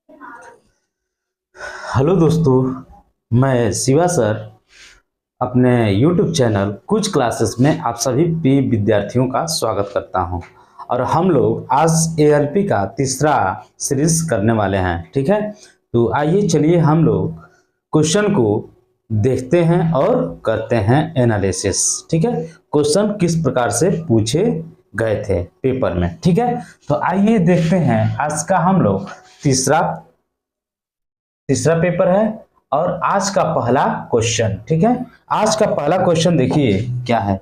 Hello दोस्तों, मैं Shiva sir अपने YouTube चैनल कुछ क्लासेस में आप सभी प्रिय विद्यार्थियों का स्वागत करता हूं। और हम लोग आज ALP का तीसरा सीरीज करने वाले हैं। ठीक है, तो आइए चलिए हम लोग क्वेश्चन को देखते हैं और करते हैं एनालिसिस। ठीक है, क्वेश्चन किस प्रकार से पूछे गए थे पेपर में। ठीक है, तो आइए देखते हैं। आज का हम लोग तीसरा पेपर है और आज का पहला क्वेश्चन। ठीक है, आज का पहला क्वेश्चन देखिए क्या है।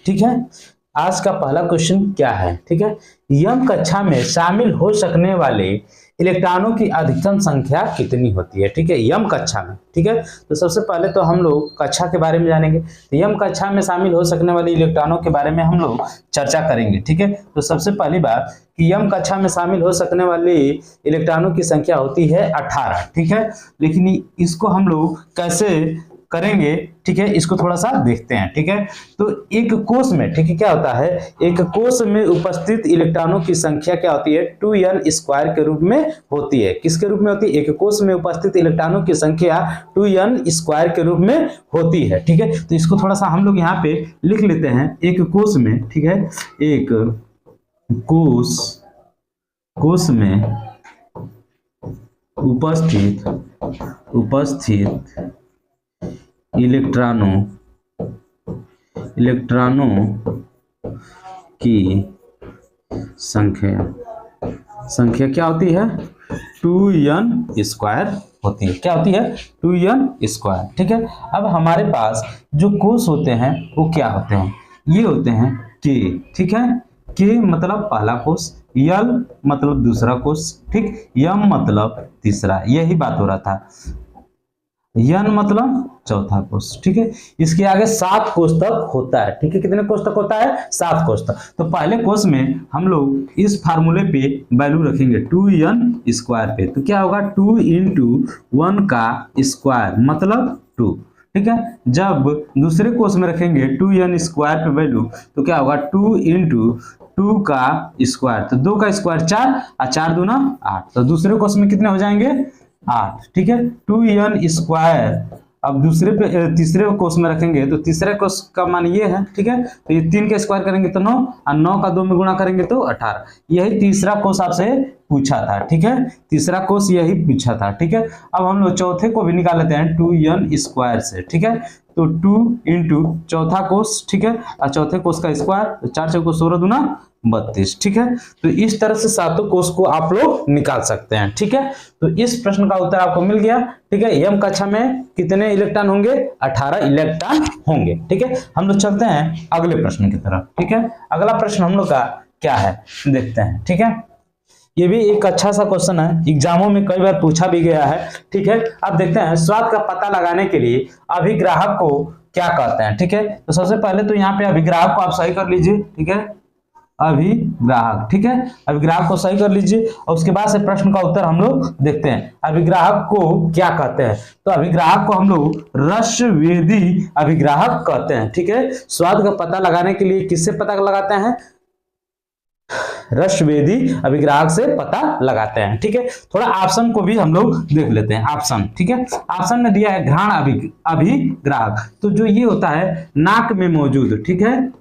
ठीक है, आज का पहला क्वेश्चन क्या है। ठीक है, यम कक्षा में शामिल हो सकने वाले इलेक्ट्रॉनों की अधिकतम संख्या कितनी होती है। ठीक है, यम कक्षा में। ठीक है, तो सबसे पहले तो हम लोग कक्षा के बारे में जानेंगे। तो यम कक्षा में शामिल हो सकने वाले इलेक्ट्रॉनों के बारे में हम लोग चर्चा करेंगे। ठीक है, तो सबसे पहली बात कि यम कक्षा में शामिल हो सकने वाले इलेक्ट्रॉनों की संख्या होती है 18। ठीक है, लेकिन इसको हम लोग कैसे करेंगे, ठीक है, इसको थोड़ा सा देखते हैं। ठीक है, तो एक कोश में, ठीक है, क्या होता है, एक कोश में उपस्थित इलेक्ट्रॉनों की संख्या क्या होती है, 2n² के रूप में होती है। किसके रूप में होती है? एक कोश में उपस्थित इलेक्ट्रॉनों की संख्या 2n² के रूप में होती है। ठीक है, तो इसको थोड़ा सा हम लोग यहाँ पे लिख लेते हैं। एक कोश में, ठीक है, एक कोश में उपस्थित इलेक्ट्रॉनों की संख्या क्या होती है, 2n² होती है। क्या होती है? 2n²। ठीक है, अब हमारे पास जो कोश होते हैं वो क्या होते हैं? ये होते हैं k। ठीक है, k मतलब पहला कोश, l मतलब दूसरा कोश, ठीक, m मतलब तीसरा। यही बात हो रहा था। n मतलब चौथा कोष। ठीक है, इसके आगे 7 कोष तक होता है। ठीक है, कितने कोष तक होता है? 7 कोष तक। तो पहले कोष में हम लोग इस फार्मूले पे वैल्यू रखेंगे 2n² पे। तो क्या होगा, 2 × 1 का स्क्वायर मतलब 2। ठीक है, जब दूसरे कोष में रखेंगे 2n² पे वैल्यू, तो क्या होगा, 2 × 2 का स्क्वायर, तो 2 का स्क्वायर 4 और 4 दूना 8। तो दूसरे कोष में कितने हो जाएंगे? 8। ठीक है, 2n²। अब तीसरे कोष में रखेंगे तो तीसरे कोष का मान ये है। ठीक है, तो ये 3 का स्क्वायर करेंगे तो 9 और 9 का 2 में गुणा करेंगे तो 18। यही तीसरा कोष आपसे पूछा था। ठीक है, तीसरा कोष यही पूछा था। ठीक है, अब हम लोग चौथे को भी निकाल लेते हैं 2n² से। ठीक है, तो 2 × चौथा कोष, ठीक है, और चौथे कोष का स्क्वायर, तो 4 चौको 16 दूना 32। ठीक है, तो इस तरह से सातों कोष को आप लोग निकाल सकते हैं। ठीक है, तो इस प्रश्न का उत्तर आपको मिल गया। ठीक है, यम कक्षा में कितने इलेक्ट्रॉन होंगे? 18 इलेक्ट्रॉन होंगे। ठीक है, हम लोग चलते हैं अगले प्रश्न की तरफ। ठीक है, अगला प्रश्न हम लोग का क्या है देखते हैं। ठीक है, ये भी एक अच्छा सा क्वेश्चन है, एग्जामों में कई बार पूछा भी गया है। ठीक है, अब देखते हैं स्वाद का पता लगाने के लिए अभिग्राहक को क्या कहते हैं। ठीक है, तो सबसे पहले तो यहाँ पे अभिग्राहक को आप सही कर लीजिए। ठीक है, अभिग्राहक। ठीक है, अभिग्राहक को सही कर लीजिए और उसके बाद से प्रश्न का उत्तर हम लोग देखते हैं। अभिग्राहक को क्या कहते हैं? तो अभिग्राहक को हम लोग रसवेदी अभिग्राहक कहते हैं। ठीक है, स्वाद का पता लगाने के लिए किससे पता लगाते हैं? रसवेदी अभिग्राहक से पता लगाते हैं। ठीक है, थोड़ा ऑप्शन को भी हम लोग देख लेते हैं। ऑप्शन, ठीक है, ऑप्शन में दिया है घ्राण अभिग्राहक। तो जो ये होता है नाक में मौजूद, ठीक है,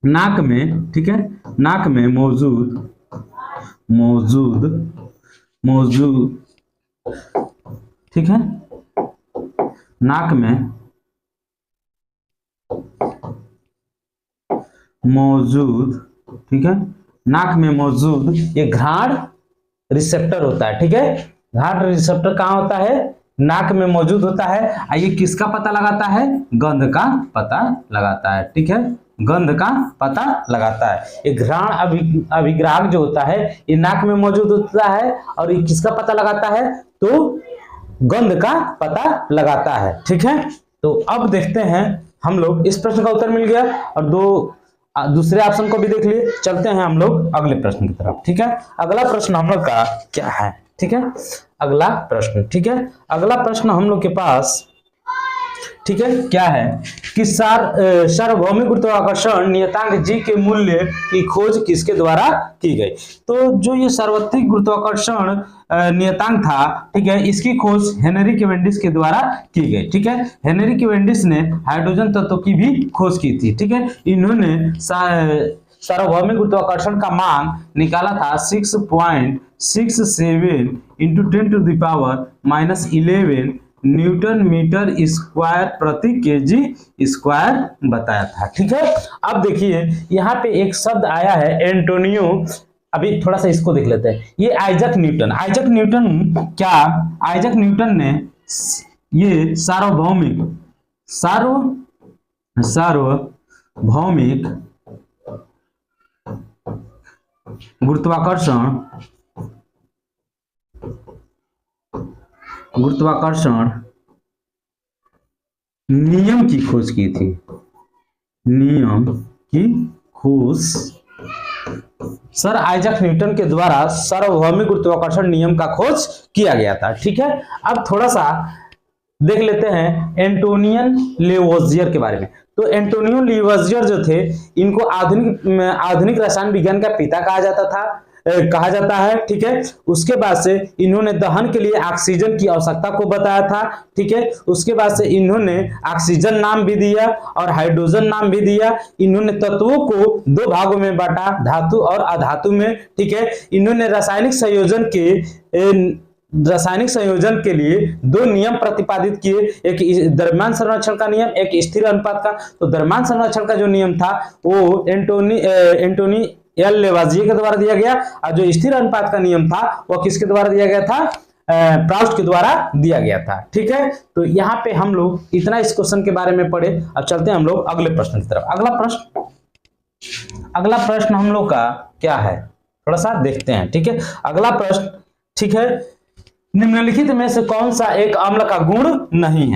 नाक में, ठीक है, नाक में मौजूद, ठीक है, नाक में मौजूद, ठीक है, नाक में मौजूद ये घ्राण रिसेप्टर होता है। ठीक है, घ्राण रिसेप्टर कहाँ होता है? नाक में मौजूद होता है। ये किसका पता लगाता है? गंध का पता लगाता है। ठीक है, गंध का पता लगाता है। ये घ्राण अभिग्राहक जो होता है ये नाक में मौजूद होता है और ये किसका पता लगाता है? तो गंध का पता लगाता है। ठीक है, तो अब देखते हैं हम लोग, इस प्रश्न का उत्तर मिल गया और दूसरे ऑप्शन को भी देख लिए। चलते हैं हम लोग अगले प्रश्न की तरफ। ठीक है, अगला प्रश्न हम लोग का क्या है? ठीक है, अगला प्रश्न, ठीक है, अगला प्रश्न हम लोग के पास ठीक है, क्या है कि सार्वभौमिक गुरुत्वाकर्षण नियतांक जी के मूल्य की खोज किसके द्वारा की गई। तो जो ये सार्वत्रिक गुरुत्वाकर्षण नियतांक था, ठीक है, इसकी खोज हेनरी कैवेंडिश के द्वारा की गई। ठीक है, हेनरी कैवेंडिश ने हाइड्रोजन तत्व की भी खोज की थी। ठीक है, इन्होंने सार्वभौमिक गुरुत्वाकर्षण का मान निकाला था 6.67 इंटू 10⁻⁻11 न्यूटन मीटर स्क्वायर प्रति केजी स्क्वायर बताया था। ठीक है, अब देखिए यहाँ पे एक शब्द आया है एंटोनियो, अभी थोड़ा सा इसको देख लेते हैं। ये आइजक न्यूटन आइजक न्यूटन ने ये सार्वभौमिक गुरुत्वाकर्षण नियम की खोज की थी। सर आइजक न्यूटन के द्वारा सार्वभौमिक गुरुत्वाकर्षण नियम का खोज किया गया था। ठीक है, अब थोड़ा सा देख लेते हैं एंटोनियन लेवोजियर के बारे में। तो एंटोनियो लेवोजियर जो थे, इनको आधुनिक रसायन विज्ञान का पिता कहा जाता है। ठीक है, उसके बाद से इन्होंने दहन के लिए ऑक्सीजन की आवश्यकता को बताया था। ठीक है, उसके बाद से इन्होंने ऑक्सीजन नाम भी दिया और हाइड्रोजन नाम भी दिया। इन्होंने तत्वों को दो भागों में बांटा, धातु और अधातु में। ठीक है, इन्होंने रासायनिक संयोजन के लिए दो नियम प्रतिपादित किए, एक द्रव्यमान संरक्षण का नियम, एक स्थिर अनुपात का। तो द्रव्यमान संरक्षण का जो नियम था वो एंटोनी एल लेवाजिए के द्वारा दिया गया, और जो स्थिर अनुपात का नियम था वो किसके द्वारा दिया गया था? प्राउस्ट के द्वारा दिया गया था। ठीक है, तो यहाँ पे हम लोग इतना इस क्वेश्चन के बारे में पढ़े। अब चलते हैं हम लोग अगले प्रश्न की तरफ। अगला प्रश्न हम लोग का क्या है, थोड़ा सा देखते हैं। ठीक है, अगला प्रश्न, ठीक है, निम्नलिखित में से कौन सा एक अम्ल का गुण नहीं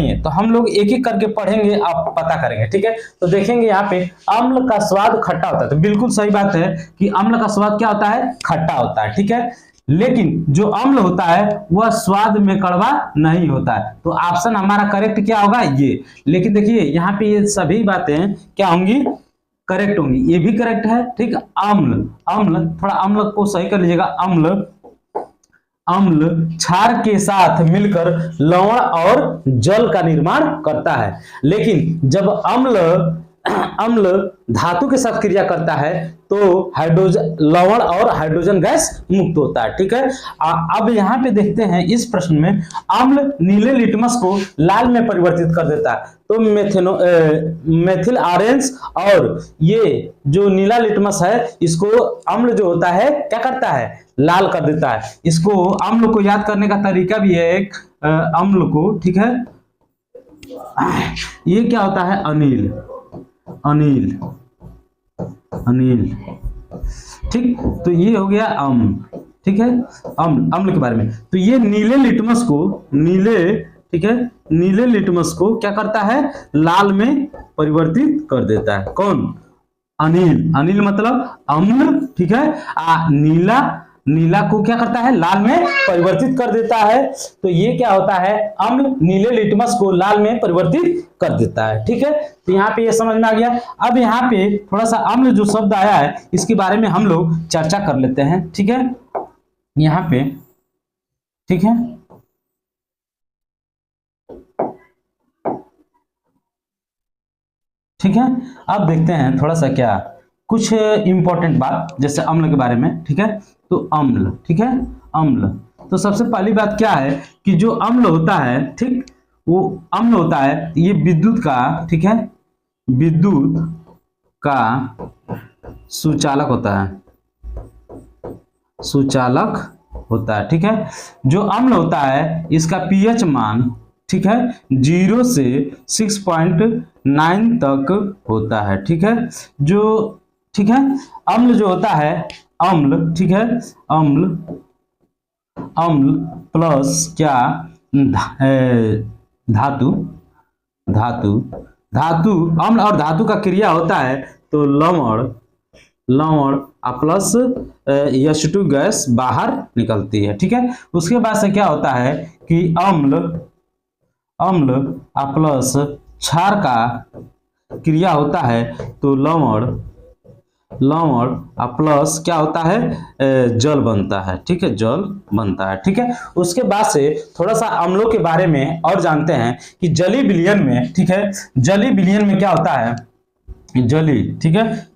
है? तो हम लोग एक एक करके पढ़ेंगे, आप पता करेंगे। ठीक है, तो देखेंगे यहाँ पे अम्ल का स्वाद खट्टा होता है, तो बिल्कुल सही बात है कि अम्ल का स्वाद क्या होता है? खट्टा होता है। ठीक है, लेकिन जो अम्ल होता है वह स्वाद में कड़वा नहीं होता है। तो ऑप्शन हमारा करेक्ट क्या होगा? ये। लेकिन देखिए यहाँ पे ये सभी बातें क्या होंगी? करेक्ट होंगी। ये भी करेक्ट है। ठीक, अम्ल थोड़ा अम्ल को सही कर लीजिएगा। अम्ल क्षार के साथ मिलकर लवण और जल का निर्माण करता है, लेकिन जब अम्ल धातु के साथ क्रिया करता है तो लवण और हाइड्रोजन गैस मुक्त होता है। ठीक है, अब यहाँ पे देखते हैं इस प्रश्न में, अम्ल नीले लिटमस को लाल में परिवर्तित कर देता है। तो मेथिल ऑरेंज और ये जो नीला लिटमस है, इसको अम्ल जो होता है क्या करता है? लाल कर देता है। इसको अम्ल को याद करने का तरीका भी है एक, अम्ल को, ठीक है, ये क्या होता है? अनिल। ठीक, तो ये हो गया अम्ल। ठीक है, अम्ल के बारे में। तो ये नीले लिटमस को क्या करता है? लाल में परिवर्तित कर देता है। कौन? अनिल मतलब अम्ल। ठीक है, नीला को क्या करता है? लाल में परिवर्तित कर देता है। तो ये क्या होता है? अम्ल नीले लिटमस को लाल में परिवर्तित कर देता है। ठीक है, तो यहाँ पे ये समझ में आ गया। अब यहाँ पे थोड़ा सा अम्ल जो शब्द आया है इसके बारे में हम लोग चर्चा कर लेते हैं। ठीक है, यहाँ पे, ठीक है, अब देखते हैं थोड़ा सा क्या कुछ इंपॉर्टेंट बात, जैसे अम्ल के बारे में। ठीक है, तो अम्ल, ठीक है, अम्ल, तो सबसे पहली बात क्या है कि जो अम्ल होता है, ठीक, वो अम्ल होता है, ये विद्युत का, ठीक है, विद्युत का सुचालक होता है। ठीक है, जो अम्ल होता है इसका पीएच मान, ठीक है, 0 से 6.9 तक होता है। ठीक है, ठीक है, अम्ल जो होता है, ठीक है, अम्ल प्लस क्या? धातु, अम्ल और धातु का क्रिया होता है तो लवण प्लस H2 गैस बाहर निकलती है। ठीक है, उसके बाद से क्या होता है कि अम्ल प्लस क्षार का क्रिया होता है तो लवण प्लस क्या होता है, जल बनता है। ठीक है, जल बनता है। ठीक है, उसके बाद से थोड़ा सा अम्लों के बारे में और जानते हैं कि जलीय विलयन में, ठीक है, जलीय विलयन में क्या होता है, ठीक है,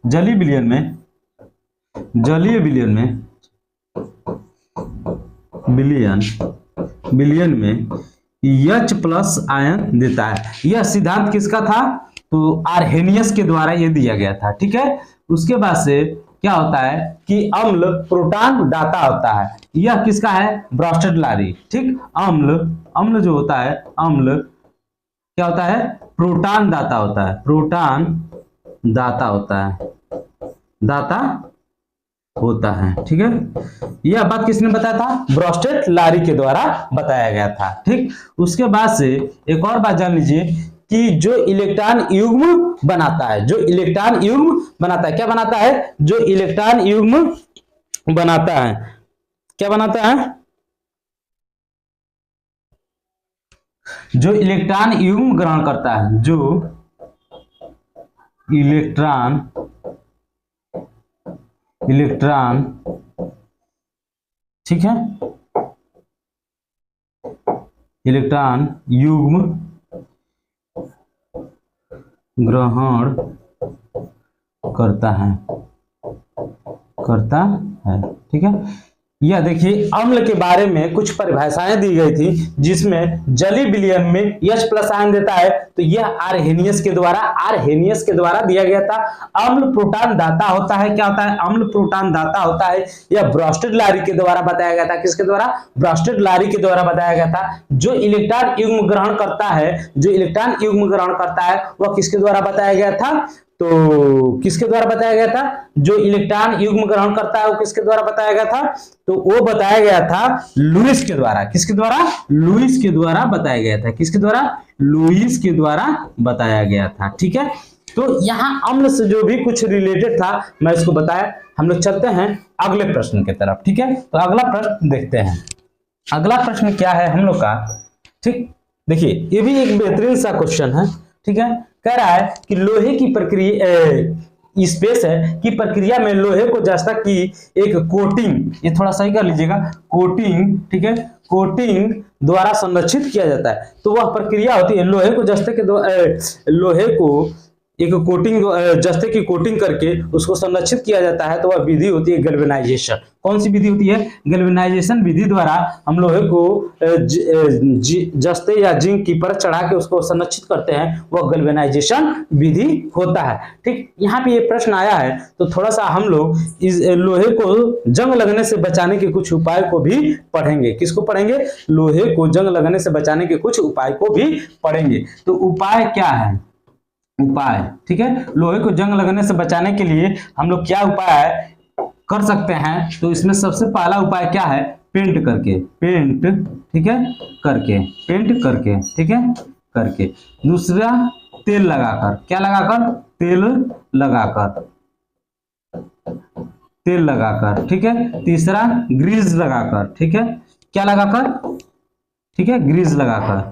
जलीय विलयन में विलयन में H प्लस आयन देता है। यह सिद्धांत किसका था, तो आर्हेनियस के द्वारा ये दिया गया था। ठीक है, उसके बाद से क्या होता है कि अम्ल प्रोटॉन दाता होता है। यह किसका है, ब्रॉस्टेड-लारी। ठीक, अम्ल जो होता है, अम्ल क्या होता है, प्रोटॉन दाता होता है, होता है। ठीक है, यह बात किसने बताया था, ब्रॉस्टेड-लारी के द्वारा बताया गया था। ठीक, उसके बाद से एक और बात जान लीजिए कि जो इलेक्ट्रॉन युग्म बनाता है, क्या बनाता है, जो इलेक्ट्रॉन युग्म बनाता है, क्या बनाता है, जो इलेक्ट्रॉन युग्म ग्रहण करता है, जो इलेक्ट्रॉन ठीक है, इलेक्ट्रॉन युग्म ग्रहण करता है। ठीक है, यह देखिए अम्ल के बारे में कुछ परिभाषाएं दी गई थी, जिसमें जलीय विलयन में H प्लस आयन देता है तो यह आर्हेनियस के द्वारा दिया गया था। अम्ल प्रोटॉन दाता होता है, क्या होता है, अम्ल प्रोटॉन दाता होता है। यह ब्रॉस्टेड-लारी के द्वारा बताया गया था। किसके द्वारा, ब्रॉस्टेड-लारी के द्वारा बताया गया था। जो इलेक्ट्रॉन युग्म ग्रहण करता है, वह किसके द्वारा बताया गया था, तो किसके द्वारा बताया गया था, जो इलेक्ट्रॉन युग्म ग्रहण करता है वो किसके द्वारा बताया गया था, तो वो बताया गया था लुईस के द्वारा। किसके द्वारा, लुईस के द्वारा बताया गया था। किसके द्वारा, लुईस के द्वारा बताया गया था। ठीक है, तो यहाँ अम्ल से जो भी कुछ रिलेटेड था मैं इसको बताया। हम लोग चलते हैं अगले प्रश्न की तरफ। ठीक है, तो अगला प्रश्न देखते हैं। अगला प्रश्न क्या है हम लोग का, ठीक, देखिए ये भी एक बेहतरीन सा क्वेश्चन है। ठीक है, कह रहा है कि लोहे की प्रक्रिया स्पेस है कि प्रक्रिया में लोहे को जस्ता की एक कोटिंग, ये थोड़ा सही कर लीजिएगा, कोटिंग, ठीक है, कोटिंग द्वारा संरक्षित किया जाता है। तो वह प्रक्रिया होती है लोहे को जस्ते के लोहे को एक कोटिंग, जस्ते की कोटिंग करके उसको संरक्षित किया जाता है, तो वह विधि होती है गैल्वेनाइजेशन। कौन सी विधि होती है, गैल्वेनाइजेशन विधि द्वारा हम लोहे को जस्ते या जिंक की परत चढ़ा के उसको संरक्षित करते हैं, वह गैल्वेनाइजेशन विधि होता है। ठीक, यहाँ पे ये प्रश्न आया है तो थोड़ा सा हम लोग इस लोहे को जंग लगने से बचाने के कुछ उपाय को भी पढ़ेंगे। किसको पढ़ेंगे, लोहे को जंग लगने से बचाने के कुछ उपाय को भी पढ़ेंगे। तो उपाय क्या है, उपाय, ठीक है, लोहे को जंग लगने से बचाने के लिए हम लोग क्या उपाय कर सकते हैं, तो इसमें सबसे पहला उपाय क्या है, पेंट करके, ठीक है, पेंट करके, ठीक है, करके। दूसरा तेल लगाकर, क्या लगाकर, तेल लगाकर, ठीक है। तीसरा ग्रीस लगाकर, ठीक है, क्या लगाकर, ठीक है, ग्रीस लगाकर,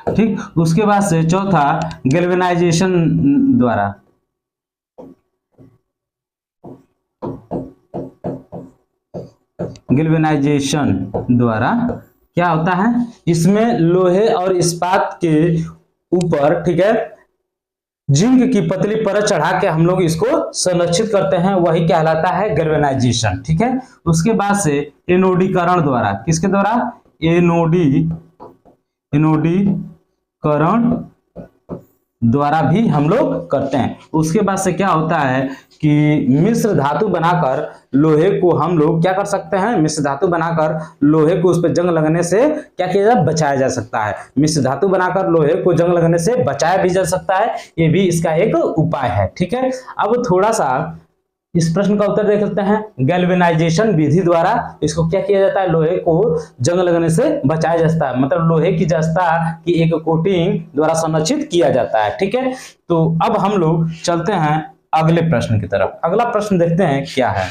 ठीक। उसके बाद से चौथा गैल्वेनाइजेशन द्वारा, क्या होता है, इसमें लोहे और इस्पात के ऊपर, ठीक है, जिंक की पतली परत चढ़ा के हम लोग इसको संरक्षित करते हैं, वही कहलाता है गैल्वेनाइजेशन, ठीक है। उसके बाद से एनोडीकरण द्वारा, किसके द्वारा, एनोडीकरण द्वारा भी हम लोग करते हैं। उसके बाद से क्या होता है कि मिश्र धातु बनाकर लोहे को हम लोग क्या कर सकते हैं, मिश्र धातु बनाकर लोहे को उस पर जंग लगने से क्या किया जाए, बचाया जा सकता है। मिश्र धातु बनाकर लोहे को जंग लगने से बचाया भी जा सकता है, ये भी इसका एक उपाय है, ठीक है। अब थोड़ा सा इस प्रश्न का उत्तर देख सकते हैं। गैल्वेनाइजेशन विधि द्वारा इसको क्या किया जाता है, लोहे को जंग लगने से बचाया जाता है, मतलब लोहे की जस्ता की एक कोटिंग द्वारा संरक्षित किया जाता है, ठीक है। तो अब हम लोग चलते हैं अगले प्रश्न की तरफ। अगला प्रश्न देखते हैं क्या है।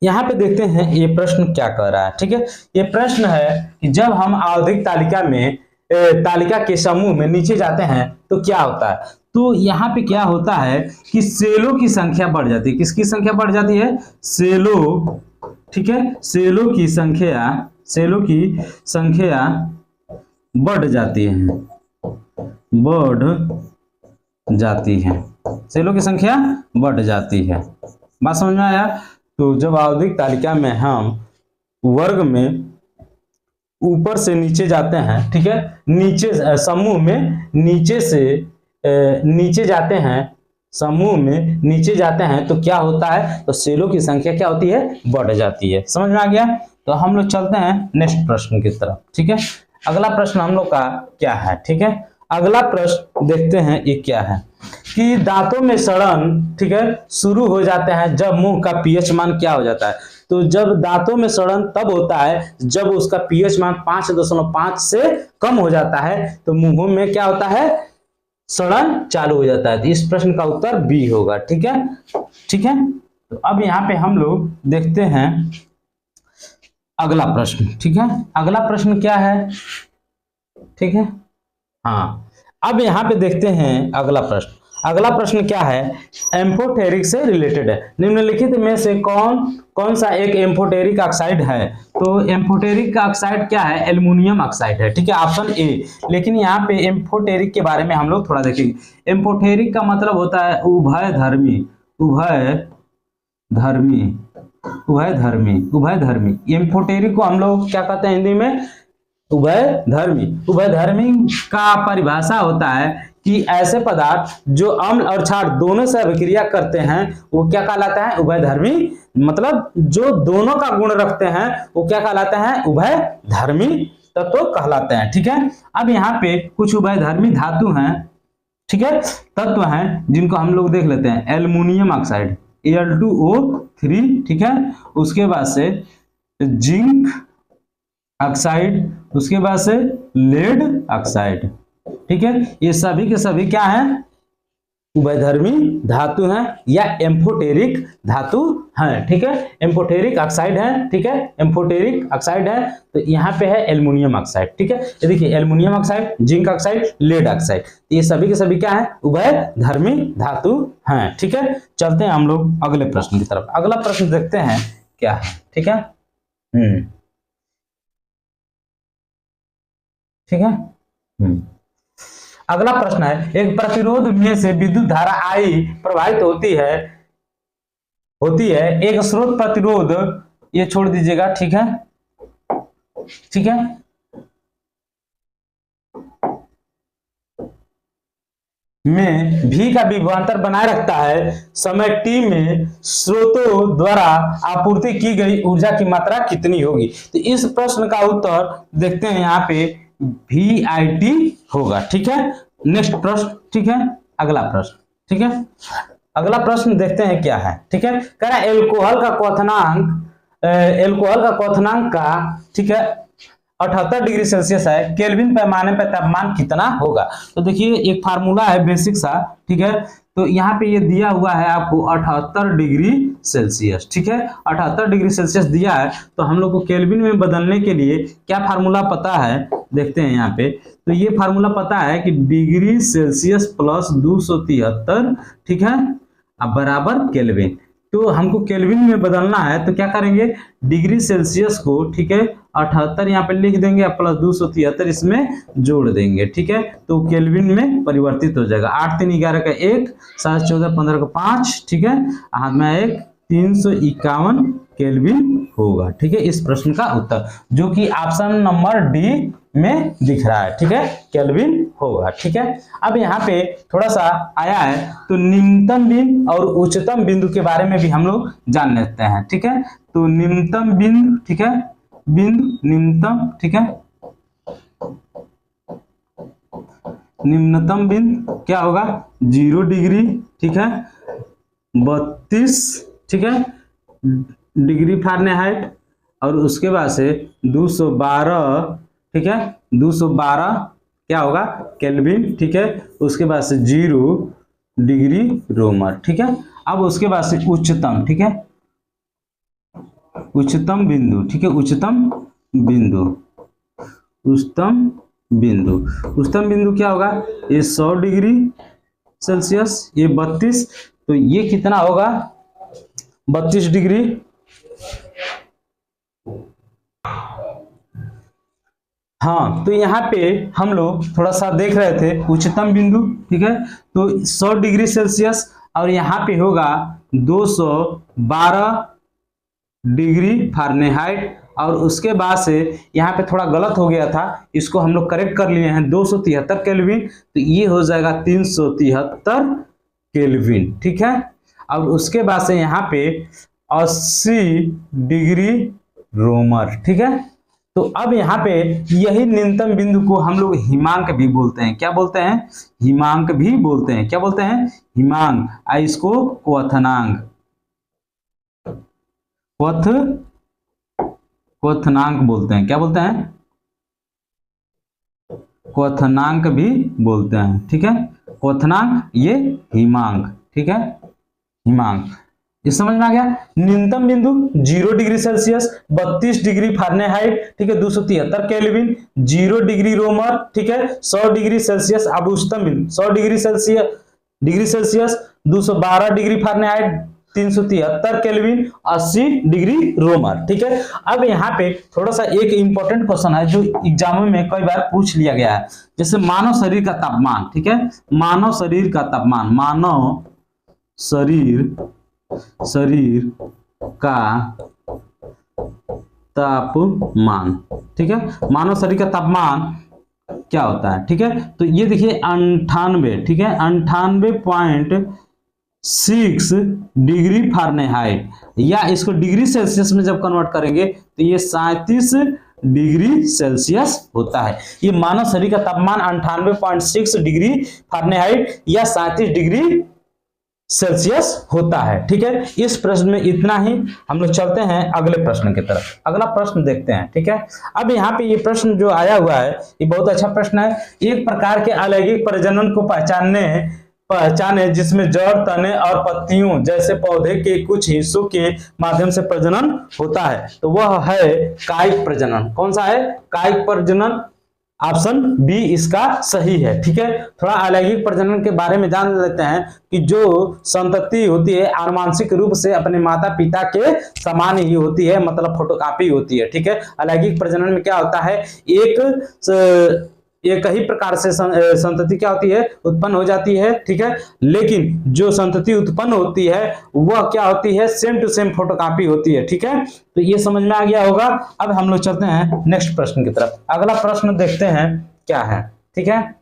यहाँ पे देखते हैं ये प्रश्न क्या कह रहा है। ठीक है, ये प्रश्न है कि जब हम आवधिक तालिका में तालिका के समूह में नीचे जाते हैं तो क्या होता है। तो यहाँ पे क्या होता है कि सेलों की संख्या बढ़ जाती है। किसकी संख्या बढ़ जाती है? सेलों। ठीक है, सेलों की संख्या बढ़ जाती है, सेलों की संख्या बढ़ जाती है। बात समझ में आया? तो जब आवधिक तालिका में हम वर्ग में ऊपर से नीचे जाते हैं, ठीक है, नीचे समूह में नीचे जाते हैं, समूह में नीचे जाते हैं तो क्या होता है? तो सेलों की संख्या क्या होती है? बढ़ जाती है। समझ में आ गया? तो हम लोग चलते हैं नेक्स्ट प्रश्न की तरफ। ठीक है, अगला प्रश्न हम लोग का क्या है? ठीक है, अगला प्रश्न देखते हैं ये क्या है कि दांतों में सड़न, ठीक है, शुरू हो जाते हैं जब मुंह का पीएच मान क्या हो जाता है। तो जब दांतों में सड़न तब होता है जब उसका पीएच मान 5.5 से कम हो जाता है, तो मुंह में क्या होता है? सड़न चालू हो जाता है। तो इस प्रश्न का उत्तर बी होगा। ठीक है, ठीक है। तो अब यहाँ पे हम लोग देखते हैं अगला प्रश्न। ठीक है, अगला प्रश्न क्या है? ठीक है, हाँ, अब यहाँ पे देखते हैं अगला प्रश्न। अगला प्रश्न क्या है? एम्फोटेरिक से रिलेटेड है। निम्नलिखित में से कौन सा एक एम्फोटेरिक ऑक्साइड है? तो एम्फोटेरिक ऑक्साइड क्या है? एल्युमिनियम ऑक्साइड है। ठीक है, ऑप्शन ए। लेकिन यहाँ पे एम्फोटेरिक के बारे में हम लोग थोड़ा देखेंगे। एम्फोटेरिक का मतलब होता है उभयधर्मी। एम्फोटेरिक को हम लोग क्या कहते हैं हिंदी में? उभयधर्मी। उभयधर्मी का परिभाषा होता है कि ऐसे पदार्थ जो अम्ल और क्षार दोनों से अभिक्रिया करते हैं वो क्या कहलाता है? उभयधर्मी। मतलब जो दोनों का गुण रखते हैं वो क्या कहलाते हैं? उभयधर्मी तत्व कहलाते हैं। ठीक है, अब यहाँ पे कुछ उभयधर्मी धातु हैं, ठीक है, तत्व हैं जिनको हम लोग देख लेते हैं। एल्युमिनियम ऑक्साइड Al2O3, ठीक है, उसके बाद से जिंक ऑक्साइड, उसके बाद से लेड ऑक्साइड। ठीक है, ये सभी के सभी क्या हैं? उभयधर्मी धातु हैं या एम्फोटेरिक धातु हैं। ठीक है, एम्फोटेरिक ऑक्साइड है। ठीक है, एम्फोटेरिक ऑक्साइड है। तो यहाँ पे है एल्युमिनियम ऑक्साइड। ठीक है, ये देखिए aluminium oxide, zinc oxide, lead oxide, ये सभी के सभी क्या है? उभयधर्मी धातु हैं। ठीक है, चलते हैं हम लोग अगले प्रश्न की तरफ। अगला प्रश्न देखते हैं क्या है। ठीक है, ठीक है, अगला प्रश्न है, एक प्रतिरोध में से विद्युत धारा I प्रवाहित होती है एक स्रोत प्रतिरोध, ये छोड़ दीजिएगा। ठीक है, ठीक है, में V का विभवांतर बनाए रखता है। समय t में स्रोतों द्वारा आपूर्ति की गई ऊर्जा की मात्रा कितनी होगी? तो इस प्रश्न का उत्तर देखते हैं यहाँ पे VIT होगा। ठीक है, नेक्स्ट प्रश्न। ठीक है, अगला प्रश्न। ठीक है, अगला प्रश्न देखते हैं क्या है। ठीक है, कह रहा है एल्कोहल का क्वथनांक का, ठीक है, 78 डिग्री सेल्सियस है, केल्विन पैमाने पर तापमान कितना होगा? तो देखिए एक फार्मूला है बेसिक सा। ठीक है, तो यहाँ पे ये दिया हुआ है आपको 78 डिग्री सेल्सियस। ठीक है, 78 डिग्री सेल्सियस दिया है, तो हम लोग को केल्विन में बदलने के लिए क्या फार्मूला पता है? देखते हैं यहाँ पे। तो ये फार्मूला पता है कि डिग्री सेल्सियस प्लस 273, ठीक है, अब बराबर केल्विन। तो हमको केल्विन में बदलना है तो क्या करेंगे? डिग्री सेल्सियस को, ठीक है, 78 यहाँ पे लिख देंगे, प्लस 273 इसमें जोड़ देंगे। ठीक है, तो केल्विन में परिवर्तित हो जाएगा। 8 3 11 का 1, 7 14 15 का 5, ठीक है, हाथ में 1, 351 केल्विन होगा। ठीक है, इस प्रश्न का उत्तर जो कि ऑप्शन नंबर डी में दिख रहा है। ठीक है, केल्विन होगा। ठीक है, अब यहाँ पे थोड़ा सा आया है तो निम्नतम बिंदु और उच्चतम बिंदु के बारे में भी हम लोग जान लेते हैं। ठीक है, तो निम्नतम बिंदु, ठीक है, निम्नतम, ठीक है, निम्नतम बिंदु क्या होगा? 0 डिग्री, ठीक है, 32, ठीक है, डिग्री फ़ारेनहाइट, और उसके बाद से 212, ठीक है, 212 क्या होगा? केल्विन। ठीक है, उसके बाद से 0 डिग्री रोमन। ठीक है, अब उसके बाद से उच्चतम, ठीक है, उच्चतम बिंदु, ठीक है, उच्चतम बिंदु, उच्चतम बिंदु, उच्चतम बिंदु क्या होगा, ये 100 डिग्री सेल्सियस, ये 32, तो ये कितना होगा 32 डिग्री। हाँ, तो यहाँ पे हम लोग थोड़ा सा देख रहे थे उच्चतम बिंदु, ठीक है, तो 100 डिग्री सेल्सियस और यहाँ पे होगा 212 डिग्री फारेनहाइट, और उसके बाद से यहाँ पे थोड़ा गलत हो गया था, इसको हम लोग करेक्ट कर लिए हैं 273 केल्विन, तो ये हो जाएगा 373 केल्विन, ठीक है। और उसके बाद से यहाँ पे 80 डिग्री रोमर, ठीक है। तो अब यहाँ पे यही न्यूनतम बिंदु को हम लोग हिमांक भी बोलते हैं, क्या बोलते हैं, हिमांक भी बोलते हैं, क्या बोलते हैं, हिमांक, इसको क्वथनांक, क्वथनांक बोलते हैं, क्या बोलते हैं, क्वथनांक भी बोलते हैं, ठीक है। क्वथनांक, ये हिमांक, ठीक है, हिमांक, ये समझ में आ गया। न्यूनतम बिंदु 0 डिग्री सेल्सियस, 32 डिग्री फारेनहाइट, ठीक है, 273 केल्विन, 0 डिग्री रोमर, ठीक है, 100 डिग्री सेल्सियस। अब उच्चतम बिंदु 100 degree Celsius, 212 degree Fahrenheit, 373 Kelvin, 80 degree Romer, ठीक है। अब यहाँ पे थोड़ा सा एक इंपॉर्टेंट क्वेश्चन है जो एग्जाम में कई बार पूछ लिया गया है, जैसे मानव शरीर का तापमान, ठीक है, मानव शरीर का तापमान, मानव शरीर का तापमान, ठीक है, मानव शरीर का तापमान क्या होता है, ठीक है। तो ये देखिए 98, ठीक है, 98.6 डिग्री फारेनहाइट, या इसको डिग्री सेल्सियस में जब कन्वर्ट करेंगे तो ये 37 डिग्री सेल्सियस होता है। ये मानव शरीर का तापमान 98.6 डिग्री फारेनहाइट या 37 डिग्री सेल्सियस होता है, ठीक है। इस प्रश्न में इतना ही, हम लोग चलते हैं अगले प्रश्न की तरफ। अगला प्रश्न देखते हैं, ठीक है। अब यहाँ पे ये प्रश्न जो आया हुआ है ये बहुत अच्छा प्रश्न है। एक प्रकार के अलैंगिक प्रजनन को पहचाने जिसमें जड़, तने और पत्तियों जैसे पौधे के कुछ हिस्सों के माध्यम से प्रजनन होता है, तो वह है कायिक प्रजनन। कौन सा है, कायिक प्रजनन, ऑप्शन बी इसका सही है, ठीक है। थोड़ा अलैंगिक प्रजनन के बारे में जान लेते हैं कि जो संतति होती है आनुवांशिक रूप से अपने माता पिता के समान ही होती है, मतलब फोटोकॉपी होती है, ठीक है। अलैंगिक प्रजनन में क्या होता है, एक ही प्रकार से संतति क्या होती है, उत्पन्न हो जाती है, ठीक है। लेकिन जो संतति उत्पन्न होती है वह क्या होती है, सेम टू सेम फोटोकॉपी होती है, ठीक है। तो ये समझ में आ गया होगा। अब हम लोग चलते हैं नेक्स्ट प्रश्न की तरफ। अगला प्रश्न देखते हैं क्या है, ठीक है।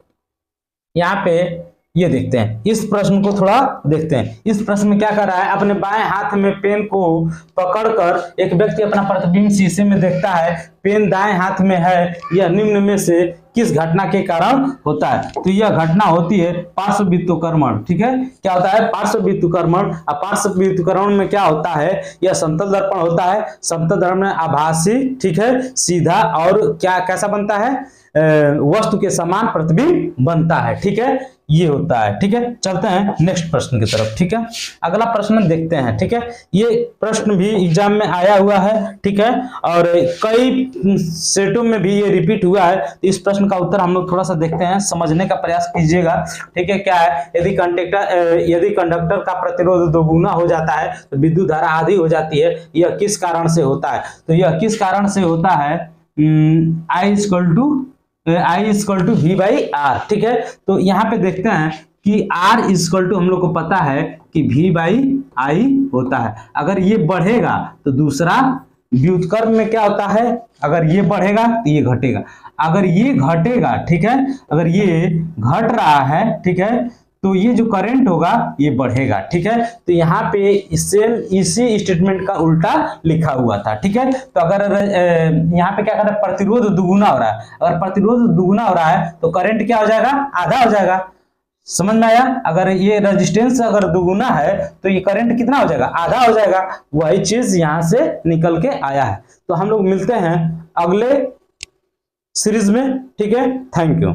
यहाँ पे ये देखते हैं, इस प्रश्न को थोड़ा देखते हैं। इस प्रश्न में क्या कर रहा है, अपने बाएं हाथ में पेन को पकड़कर एक व्यक्ति अपना प्रतिबिंब शीशे में देखता है, पेन दाएं हाथ में है, यह निम्न में से किस घटना के कारण होता है। तो यह घटना होती है पार्श्व वित्तुकर्मण, ठीक है। क्या होता है, पार्श्व वित्तुकर्मण। अब पार्श्व वित्तुकर्मण में क्या होता है, यह समतल दर्पण होता है। समतल दर्पण में आभासी, ठीक है, सीधा और क्या कैसा बनता है, वस्तु के समान प्रतिबिंब बनता है, ठीक है, ये होता है, ठीक है। चलते हैं नेक्स्ट प्रश्न की तरफ, ठीक है। अगला प्रश्न देखते हैं, ठीक है। ये प्रश्न भी एग्जाम में आया हुआ है, ठीक है, और कई सेटों में भी ये रिपीट हुआ है। तो इस प्रश्न का उत्तर हम लोग थोड़ा सा देखते हैं, समझने का प्रयास कीजिएगा, ठीक है। क्या है, यदि कंडक्टर का प्रतिरोध दोगुना हो जाता है तो विद्युत धारा आधी हो जाती है, यह किस कारण से होता है। तो यह किस कारण से होता है, I equal to V by R, ठीक है। तो यहाँ पे देखते हैं कि R इक्वल टू हम लोग को पता है कि V बाई आई होता है। अगर ये बढ़ेगा तो दूसरा व्युत्क्रम में क्या होता है, अगर ये बढ़ेगा तो ये घटेगा, अगर ये घटेगा, ठीक है, अगर ये घट रहा है, ठीक है, तो ये जो करंट होगा ये बढ़ेगा, ठीक है। तो यहाँ पे इसी स्टेटमेंट का उल्टा लिखा हुआ था, ठीक है। तो अगर यहाँ पे क्या कर रहा है, प्रतिरोध दुगुना हो रहा है, अगर प्रतिरोध दुगुना हो रहा है तो करंट क्या हो जाएगा, आधा हो जाएगा। समझ में आया, अगर ये रेजिस्टेंस अगर दुगुना है तो ये करंट कितना हो जाएगा, आधा हो जाएगा। वही चीज यहाँ से निकल के आया है। तो हम लोग मिलते हैं अगले सीरीज में, ठीक है। Thank you.